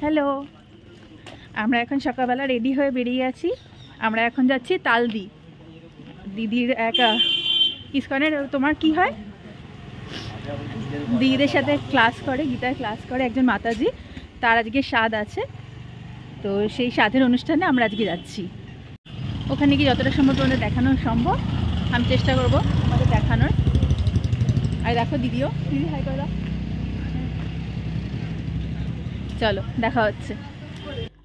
Hello, আমরা এখন সকালবেলা রেডি হয়ে বেরিয়ে আছি। আমরা এখন যাচ্ছি তালদি। দিদির এক ইসকনের, তোমার কি হয়, দিদিদের সাথে ক্লাস করে, গীতার ক্লাস করে একজন মাতাজি, তার আজকে স্বাদ আছে। তো সেই স্বাদের অনুষ্ঠানে আমরা আজকে যাচ্ছি। ওখানে কি যতটা সম্ভব তোমাদের দেখানো সম্ভব আমি চেষ্টা করবো আমাদের দেখানোর। আর দেখো দিদিও, দিদি হাই করে দাও। চলো দেখা হচ্ছে।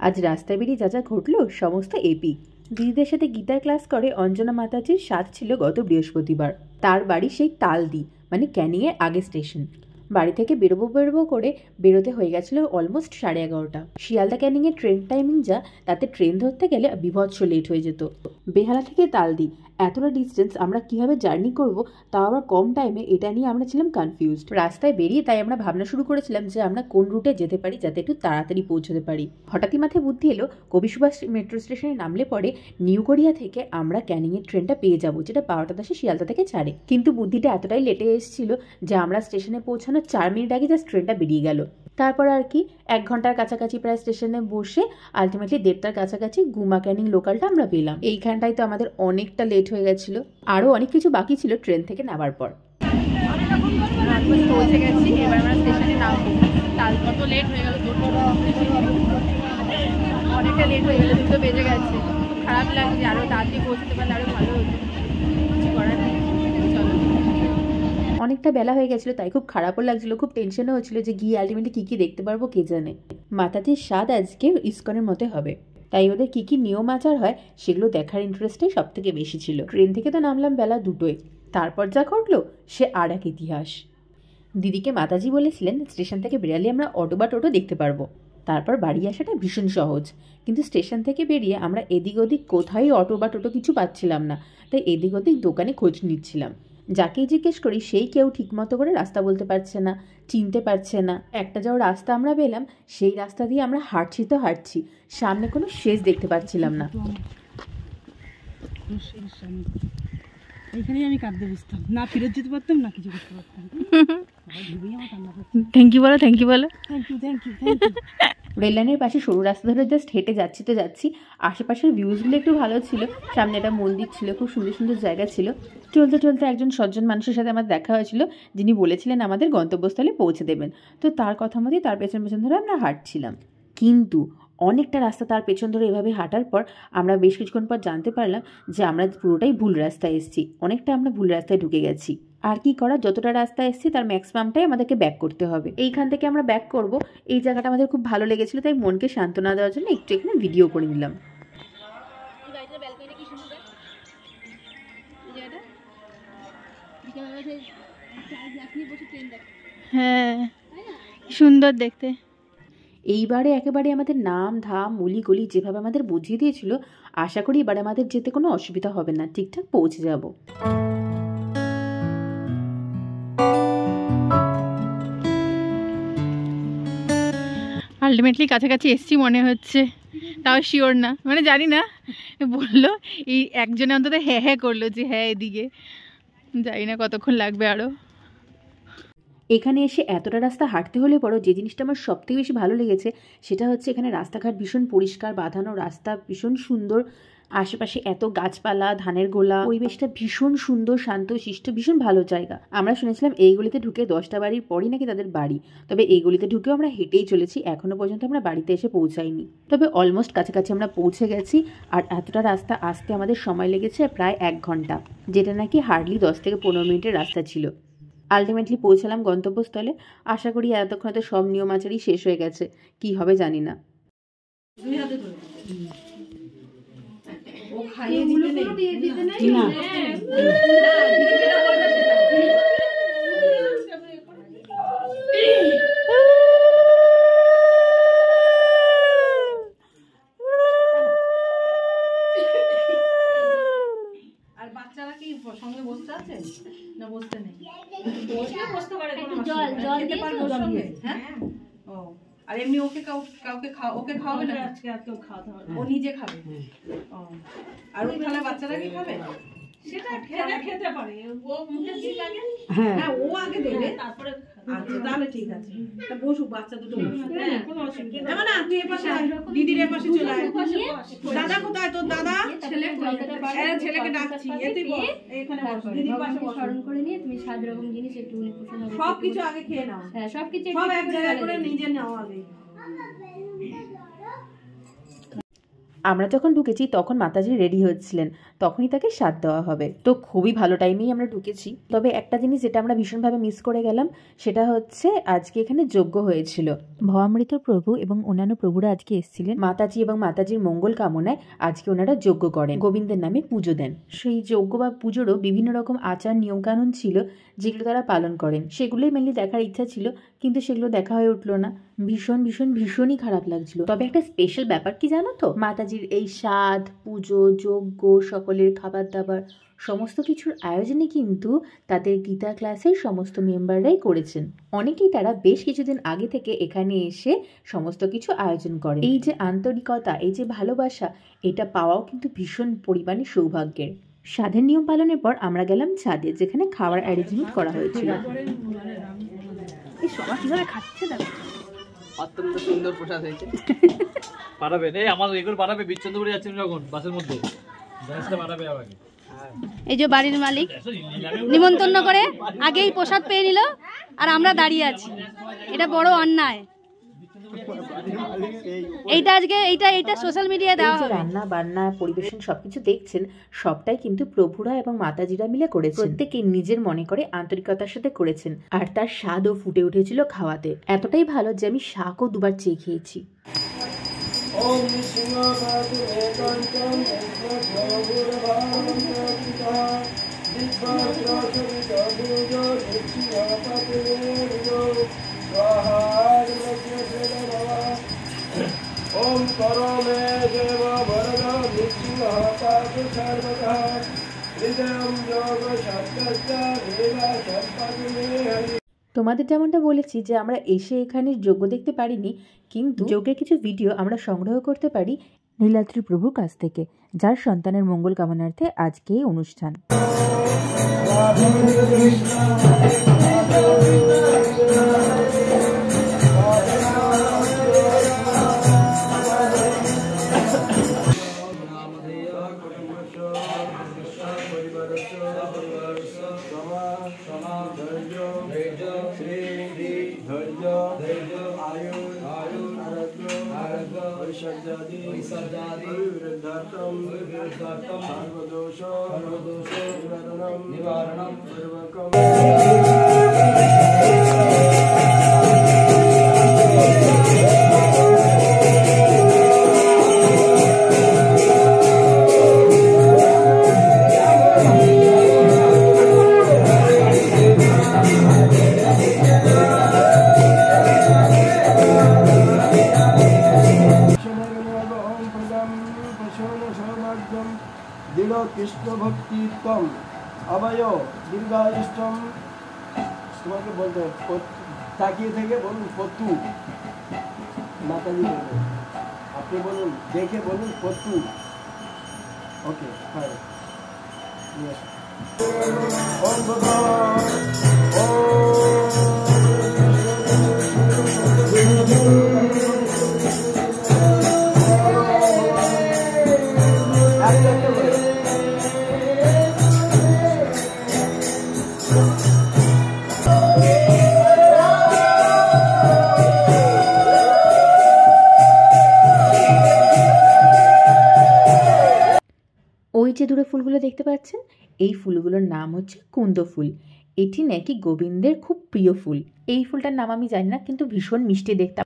আজ রাস্তায় বেরিয়ে যা যা ঘটলো সমস্ত এপিক। দিদিদের সাথে গীতার ক্লাস করে অঞ্জনা মাতাজির স্বাদ ছিল গত বৃহস্পতিবার। তার বাড়ি সেই তালদি, মানে ক্যানিংয়ের আগে স্টেশন। বাড়ি থেকে বেরোবো করে বেরোতে হয়ে গেছিলো অলমোস্ট 11:30। শিয়ালদা ক্যানিংয়ের ট্রেন টাইমিং যা, তাতে ট্রেন ধরতে গেলে বিভৎস লেট হয়ে যেত। বেহালা থেকে তালদি এতটা ডিস্টেন্স আমরা কিভাবে জার্নি করব, তাও আবার কম টাইমে, এটা নিয়ে আমরা ছিলাম কনফিউজড। রাস্তায় বেরিয়ে তাই আমরা ভাবনা শুরু করেছিলাম যে আমরা কোন রুটে যেতে পারি যাতে একটু তাড়াতাড়ি পৌঁছতে পারি। হঠাৎই মাথায় বুদ্ধি এলো, কবি সুভাষ মেট্রো স্টেশনে নামলে পরে নিউ গড়িয়া থেকে আমরা ক্যানিংয়ের ট্রেনটা পেয়ে যাবো, যেটা 12টা 10-এ শিয়ালদা থেকে ছাড়ে। কিন্তু বুদ্ধিটা এতটাই লেটে এসেছিল যে আমরা স্টেশনে পৌঁছানোর 4 মিনিট আগে জাস্ট ট্রেনটা বেরিয়ে গেল। তারপর আর কি 1 ঘন্টার কাছাকাছি প্রায় স্টেশনে বসে আলটিমেটলি 1:30টার কাছাকাছি গুমা ক্যানিং লোকালটা আমরা পেলাম। এইখানটাই তো আমাদের অনেকটা লেট হয়ে গেছিলো, আরও অনেক কিছু বাকি ছিল ট্রেন থেকে নামার পর। পৌঁছে গেছি, এবার আমরা স্টেশনে নামবো। কত লেট হয়ে গেল, অনেকটা লেট হয়ে গেল, 2টো বেজে গেছে। খারাপ লাগছে, আরও তাড়াতাড়ি পৌঁছতে পারলে আরও ভালো হতো, কিছু করার নেই। চলো, অনেকটা বেলা হয়ে গেছিলো, তাই খুব খারাপও লাগছিল, খুব টেনশনও হচ্ছিল যে গিয়ে আলটিমেটলি কী কী দেখতে পারবো কে জানে। মাতাজির স্বাদ আজকে ইসকনের মতে হবে, তাই ওদের কী কী নিয়ম আচার হয় সেগুলো দেখার ইন্টারেস্টটাই সব থেকে বেশি ছিল। ট্রেন থেকে তো নামলাম বেলা 2টোয়, তারপর যা ঘটলো সে আর এক ইতিহাস। দিদিকে মাতাজি বলেছিলেন স্টেশন থেকে বেরালে আমরা অটো বা টোটো দেখতে পারবো, তারপর বাড়ি আসাটা ভীষণ সহজ। কিন্তু স্টেশন থেকে বেরিয়ে আমরা এদিক ওদিক কোথায় অটো বা টোটো কিছু পাচ্ছিলাম না, তাই এদিক ওদিক দোকানে খোঁজ নিচ্ছিলাম। যাকেই জিজ্ঞেস করি সেই কেউ ঠিকমতো করে রাস্তা বলতে পারছে না, চিনতে পারছে না। একটা যাওয়ার রাস্তা আমরা পেলাম, সেই রাস্তা দিয়ে আমরা হাঁটছি তো হাঁটছি, সামনে কোনো শেষ দেখতে পাচ্ছিলাম না। এইখানেই আমি কাঁদতে বসতাম, না ফিরত যেতে পারতাম না কিছু করতে পারতাম। থ্যাংক ইউ বলো, থ্যাংক ইউ বলো। রেললাইনের পাশে সরু রাস্তা ধরে জাস্ট হেঁটে যাচ্ছি তো যাচ্ছি। আশেপাশের ভিউজগুলো একটু ভালো ছিল, সামনে একটা মন্দির ছিল, খুব সুন্দর সুন্দর জায়গা ছিল। চলতে চলতে একজন সজ্জন মানুষের সাথে আমার দেখা হয়েছিল, যিনি বলেছিলেন আমাদের গন্তব্যস্থলে পৌঁছে দেবেন। তো তার কথা মতোই তার পেছন পেছন ধরে আমরা হাঁটছিলাম। কিন্তু অনেকটা রাস্তা তার পেছন ধরে এভাবে হাঁটার পর আমরা বেশ কিছুক্ষণ পর জানতে পারলাম যে আমরা পুরোটাই ভুল রাস্তায় এসেছি, অনেকটা আমরা ভুল রাস্তায় ঢুকে গেছি। আর কি করা, যতটা রাস্তা এসেছি তার ম্যাক্সিমামটাই আমাদেরকে ব্যাক করতে হবে। এইখান থেকে আমরা ব্যাক করব। এই জায়গাটা আমাদের খুব ভালো লেগেছিল, তাই মনকে সান্ত্বনা দেওয়ার জন্য একটু এখানে ভিডিও করে নিলাম। হ্যাঁ, সুন্দর দেখতে। এইবারে একেবারে আমাদের নাম ধাম মুলি গলি যেভাবে আমাদের বুঝিয়ে দিয়েছিল, আশা করি এবারে আমাদের যেতে কোনো অসুবিধা হবে না, ঠিকঠাক পৌঁছে যাব। আলটিমেটলি কাছাকাছি এসছি মনে হচ্ছে, তাও শিওর না, মানে জানি না। বললো এই একজনে অন্তত হ্যাঁ হ্যাঁ করলো যে হ্যাঁ এদিকে, জানি না কতক্ষণ লাগবে আরও। এখানে এসে এতটা রাস্তা হাঁটতে হলে পরও যে জিনিসটা আমার সবথেকে বেশি ভালো লেগেছে সেটা হচ্ছে এখানে রাস্তাঘাট ভীষণ পরিষ্কার, বাঁধানো রাস্তা, ভীষণ সুন্দর। আশেপাশে এত গাছপালা, ধানের গোলা, পরিবেশটা ভীষণ সুন্দর, শান্ত শিষ্ট, ভীষণ ভালো জায়গা। আমরা শুনেছিলাম এই গলিতে ঢুকে 10টা বাড়ির পরই নাকি তাদের বাড়ি, তবে এই গলিতে ঢুকেও আমরা হেঁটেই চলেছি, এখনো পর্যন্ত আমরা বাড়িতে এসে পৌঁছাইনি। তবে অলমোস্ট কাছাকাছি আমরা পৌঁছে গেছি। আর এতটা রাস্তা আসতে আমাদের সময় লেগেছে প্রায় 1 ঘন্টা, যেটা নাকি হার্ডলি 10 থেকে 15 মিনিটের রাস্তা ছিল। আলটিমেটলি পৌঁছালাম গন্তব্যস্থলে। আশা করি এতক্ষণ তো সব নিয়ম আচারই শেষ হয়ে গেছে, কি হবে জানি না। আর বাচ্চারা কি সঙ্গে বসতে আছে না বসতে নেই? বসতে পারে, খেতে পারবে ওর সঙ্গে। হ্যাঁ, ও আর এমনি ওকে কাউকে ওকে খাওয়াবে না আজকে? আর কেউ খাওয়াতে হবে, ও নিজে খাবে। ও আর ওই খালে বাচ্চারা কি খাবে? সেটা খেতে পারে, ও মুখে দিয়ে লাগে। হ্যাঁ হ্যাঁ ও আগে দেবে, তারপরে আচ্ছা তাহলে ঠিক আছে। তা বসুক বাচ্চা দুটো বসুক। হ্যাঁ কোনো অসুবিধা নেই। না তুই এপাশে আয়, দিদির এপাশে চলে আয়। দাদা কোথায় তোর দাদা? ছেলেকে ডাকছি। তুই বস, এখানে বস, দিদির পাশে বস। স্মরণ করে নিয়ে তুমি 7 রকম জিনিস একটু সবকিছু আগে খেয়ে নাও। হ্যাঁ সবকিছু সব এক জায়গায় করে নিজে নাও আগে। আমরা যখন ঢুকেছি তখন মাতাজি রেডি হচ্ছিলেন, তখনই তাকে স্বাদ দেওয়া হবে। তো খুবই ভালো টাইমেই আমরা ঢুকেছি। তবে একটা জিনিস যেটা আমরা ভীষণভাবে মিস করে গেলাম, সেটা হচ্ছে আজকে এখানে যজ্ঞ হয়েছিল। ভবামৃত প্রভু এবং অন্যান্য প্রভুরা আজকে এসেছিলেন মাতাজি এবং মাতাজির মঙ্গল কামনায়। আজকে ওনারা যজ্ঞ করেন, গোবিন্দের নামে পুজো দেন। সেই যজ্ঞ বা পুজোরও বিভিন্ন রকম আচার নিয়মকানুন ছিল যেগুলো তারা পালন করেন। সেগুলোই মেনলি দেখার ইচ্ছা ছিল, কিন্তু সেগুলো দেখা হয়ে উঠলো না। ভীষণই খারাপ লাগছিল। তবে একটা স্পেশাল ব্যাপার কি জানো তো, মাতাজির এই স্বাদ, পুজো, যজ্ঞ, সকলের খাবার দাবার সমস্ত কিছুর আয়োজনে কিন্তু তাদের গীতা ক্লাসের সমস্ত মেম্বাররাই করেছেন। অনেকেই তারা বেশ কিছুদিন আগে থেকে এখানে এসে সমস্ত কিছু আয়োজন করেন। এই যে আন্তরিকতা, এই যে ভালোবাসা, এটা পাওয়াও কিন্তু ভীষণ পরিমাণে সৌভাগ্যের। স্বাদের নিয়ম পালনের পর আমরা গেলাম ছাদে, যেখানে খাওয়ার অ্যারেঞ্জমেন্ট করা হয়েছিল। এই সবাই কিভাবে খাচ্ছে দেখো। অত্যন্ত সুন্দর প্রসাদ হয়েছে। পাঠাবেন এই আমার এগুলো পাঠাবে, বিচ্ছন্দপুরে যাচ্ছেন যখন বাসের মধ্যে জিনিসটা পাঠাবে আমাকে। এই যে বাড়ির মালিক নিমন্ত্রণ করে আগেই প্রসাদ পেয়ে নিল, আর আমরা দাঁড়িয়ে আছি। এটা বড় অন্যায়। এইটা আজকে এইটা সোশ্যাল মিডিয়ায় দেওয়া হবে। রান্না বান্না পরিবেশন সবকিছু দেখছেন, সবটাই কিন্তু প্রভুরা এবং মাতাজিরা মিলে করেছেন। প্রত্যেকে নিজের মনে করে আন্তরিকতার সাথে করেছেন, আর তার স্বাদও ফুটে উঠেছিল খাওয়াতে। এতটাই ভালো যে আমি শাকও দুবার চেয়ে খেয়েছি। ओम करो मे देव वरद निश्चिंह पाद सर्वतः हृदयं योग शब्दस्य देवा शब्दमे हरि। তোমাদের যেমনটা বলেছি যে আমরা এসে এখানে যজ্ঞ দেখতে পারিনি, কিন্তু যজ্ঞের কিছু ভিডিও আমরা সংগ্রহ করতে পারি নীলাদ্রি প্রভুর কাছ থেকে, যার সন্তানের মঙ্গল কামনার্থে আজকে এই অনুষ্ঠান। কৃষ্ণ ভক্তি তম অবয় দীর্ঘায়ুষ্টম। তোমাকে বলতে তাকিয়ে থেকে বলুন পতু, মাতাজি বলবেন, আপনি বলুন, দেখে বলুন পতু। Okay fine. ওম ভগবান ওই যে দূরে ফুলগুলো দেখতে পাচ্ছেন, এই ফুলগুলোর নাম হচ্ছে কুন্দ ফুল। এটি নাকি গোবিন্দের খুব প্রিয় ফুল। এই ফুলটার নাম আমি জানি না, কিন্তু ভীষণ মিষ্টি দেখতে।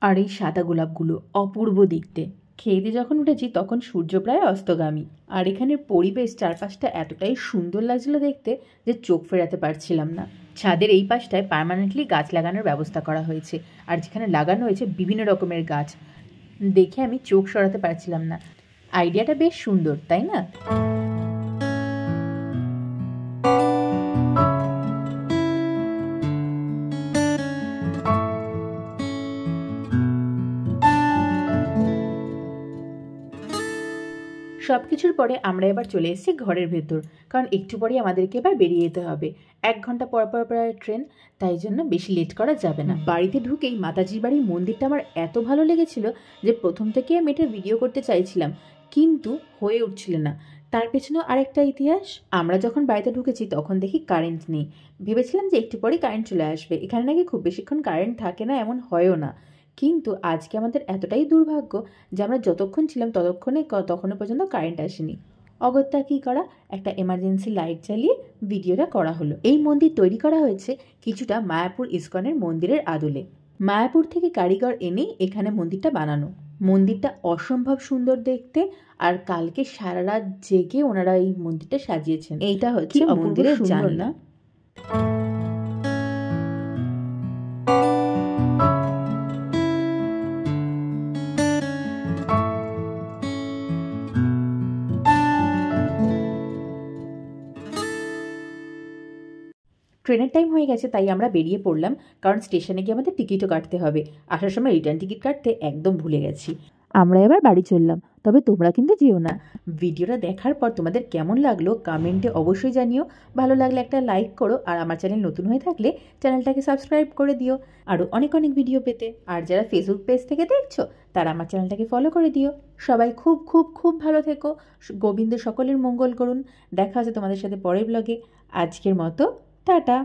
আর এই সাদা গোলাপগুলো অপূর্ব দেখতে। খেতে যখন উঠেছি তখন সূর্য প্রায় অস্তগামী, আর এখানের পরিবেশ চারপাশটা এতটাই সুন্দর লাগছিল দেখতে যে চোখ ফেরাতে পারছিলাম না। ছাদের এই পাশটায় পার্মানেন্টলি গাছ লাগানোর ব্যবস্থা করা হয়েছে, আর যেখানে লাগানো হয়েছে বিভিন্ন রকমের গাছ, দেখে আমি চোখ সরাতে পারছিলাম না। আইডিয়াটা বেশ সুন্দর, তাই না? সব কিছুর পরে আমরা এবার চলে এসেছি ঘরের ভেতর, কারণ একটু পরেই আমাদেরকে এবার বেরিয়ে যেতে হবে। 1 ঘন্টা পর পর প্রায় ট্রেন, তাই জন্য বেশি লেট করা যাবে না। বাড়িতে ঢুকেই মাতাজির বাড়ির মন্দিরটা আমার এত ভালো লেগেছিল যে প্রথম থেকে আমি এটা ভিডিও করতে চাইছিলাম, কিন্তু হয়ে উঠছিল না। তার পেছনেও আরেকটা ইতিহাস, আমরা যখন বাড়িতে ঢুকেছি তখন দেখি কারেন্ট নেই। ভেবেছিলাম যে একটু পরেই কারেন্ট চলে আসবে, এখানে নাকি খুব বেশিক্ষণ কারেন্ট থাকে না, এমন হয়ও না। কিন্তু আজকে আমাদের এতটাই দুর্ভাগ্য যে আমরা যতক্ষণ ছিলাম তখনও পর্যন্ত কারেন্ট আসেনি। অগত্যা কী করা, একটা এমার্জেন্সি লাইট জ্বালিয়ে ভিডিওটা করা হলো। এই মন্দির তৈরি করা হয়েছে কিছুটা মায়াপুর ইস্কনের মন্দিরের আদলে। মায়াপুর থেকে কারিগর এনেই এখানে মন্দিরটা বানানো। মন্দিরটা অসম্ভব সুন্দর দেখতে, আর কালকে সারা রাত জেগে ওনারা এই মন্দিরটা সাজিয়েছেন। এইটা হচ্ছে মন্দিরের জানলা। ট্রেনের টাইম হয়ে গেছে, তাই আমরা বেরিয়ে পড়লাম, কারণ স্টেশনে গিয়ে আমাদের টিকিটও কাটতে হবে। আসার সময় রিটার্ন টিকিট কাটতে একদম ভুলে গেছি। আমরা এবার বাড়ি চললাম, তবে তোমরা কিন্তু যেও না। ভিডিওটা দেখার পর তোমাদের কেমন লাগলো কমেন্টে অবশ্যই জানিও। ভালো লাগলে একটা লাইক করো, আর আমার চ্যানেল নতুন হয়ে থাকলে চ্যানেলটাকে সাবস্ক্রাইব করে দিও আরও অনেক অনেক ভিডিও পেতে। আর যারা ফেসবুক পেজ থেকে দেখছো তারা আমার চ্যানেলটাকে ফলো করে দিও। সবাই খুব খুব খুব ভালো থেকো, গোবিন্দ সকলের মঙ্গল করুন। দেখা আছে তোমাদের সাথে পরের ব্লগে। আজকের মতো টাটা।